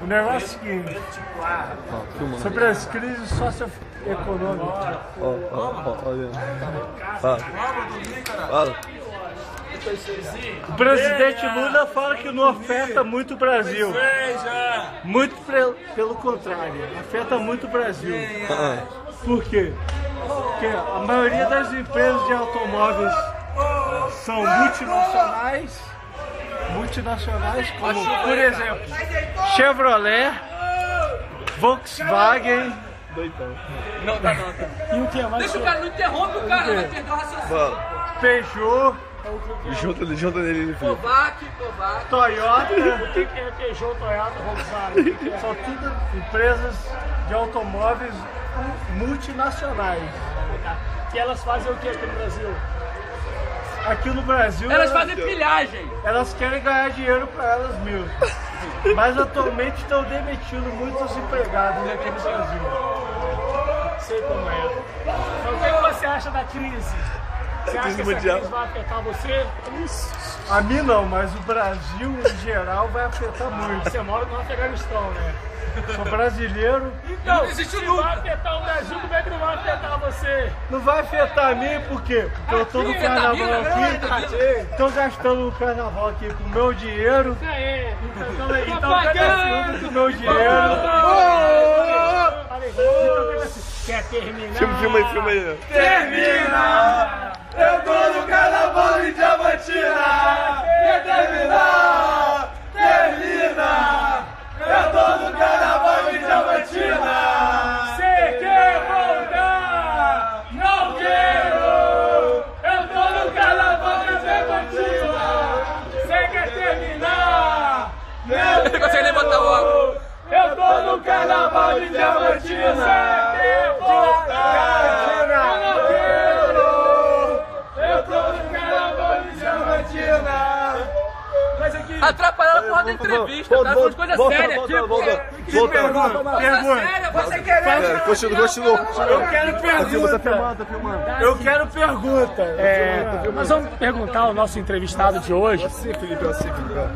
O negócio é o seguinte, sobre as crises socioeconômicas. Fala. O presidente Lula fala que não afeta muito o Brasil. Muito pelo contrário, afeta muito o Brasil. Por quê? Porque a maioria das empresas de automóveis são multinacionais, como, por exemplo, Chevrolet, Volkswagen. Não. E o que é mais? Deixa o cara, não interrompe o cara, vai perder o raciocínio. Peugeot, Junta nele, filho. Kovac. Toyota. O que é Peugeot, Toyota, Volkswagen? São tudo empresas de automóveis multinacionais. Que elas fazem o que aqui no Brasil? Aqui no Brasil Elas fazem pilhagem. elas querem ganhar dinheiro para elas mesmas. Mas atualmente estão demitindo muitos empregados aqui no Brasil. Sei como é. Então, o que você acha da crise? Você acha que essa crise vai afetar você? A mim não, mas o Brasil em geral vai afetar muito. Você mora no Afeganistão, né? Sou brasileiro. Então, se vai afetar o Brasil, como é que não vai afetar você? Não vai afetar a mim por quê? Porque eu tô no carnaval aqui, tô gastando o carnaval aqui com o meu dinheiro. Isso aí. Então gastando com o meu dinheiro. Quer terminar? Filma aí. Termina! Eu tô no carnaval de Diamantina! Quer terminar? Termina! Eu tô no carnaval de Diamantina! Você quer voltar? Não quero! Eu tô no carnaval de Diamantina! Você quer terminar? Ele não consegue nem botar o óculos. Eu tô no carnaval de Diamantina! Você quer voltar? Eu não quero! Eu tô no carnaval de Diamantina! Mas aqui... Atrapalhando a porra da entrevista, tá? Falando de coisa séria aqui, pô. Pergunta. Você quer Continua. Eu quero pergunta. Tá filmando. Eu quero pergunta. Nós vamos perguntar ao nosso entrevistado de hoje. Felipe.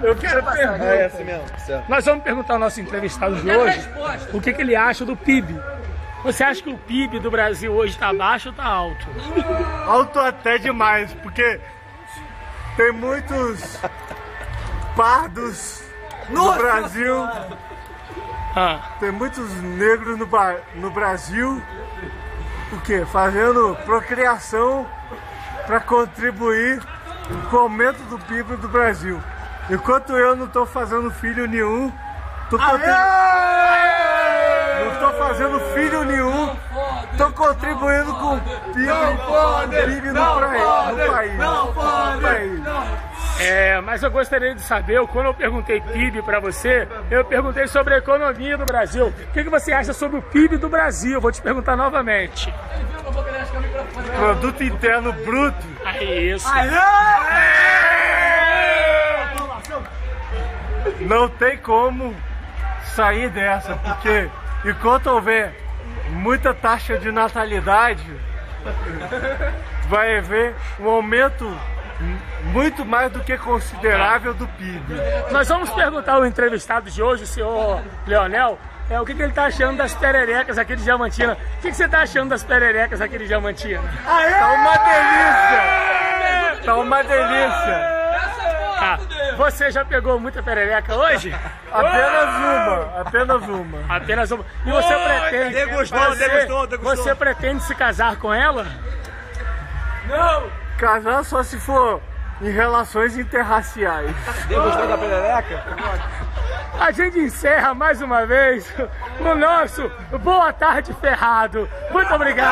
Eu quero pergunta. É assim mesmo, certo. Nós vamos perguntar ao nosso entrevistado de hoje o que ele acha do PIB. Você acha que o PIB do Brasil hoje está baixo ou está alto? Alto até demais, porque tem muitos pardos no Brasil. Tem muitos negros no Brasil. O quê? Fazendo procriação para contribuir com o aumento do PIB do Brasil. Enquanto eu não estou fazendo filho nenhum, tô contribuindo com o PIB no país. Mas eu gostaria de saber, quando eu perguntei PIB para você, eu perguntei sobre a economia do Brasil. O que você acha sobre o PIB do Brasil? Eu vou te perguntar novamente. Produto Interno Bruto. Isso. Não tem como sair dessa, porque enquanto houver muita taxa de natalidade, vai haver um aumento muito mais do que considerável do PIB. Nós vamos perguntar ao entrevistado de hoje, o senhor Leonel, o que ele está achando das pererecas aqui de Diamantina. O que você está achando das pererecas aqui de Diamantina? Tá uma delícia! Tá uma delícia! Você já pegou muita perereca hoje? Apenas uma. Apenas uma. E você pretende... Degustou. Você pretende se casar com ela? Não! Casar só se for em relações interraciais. Gostou da perereca? A gente encerra mais uma vez o nosso Boa Tarde Ferrado. Muito obrigado.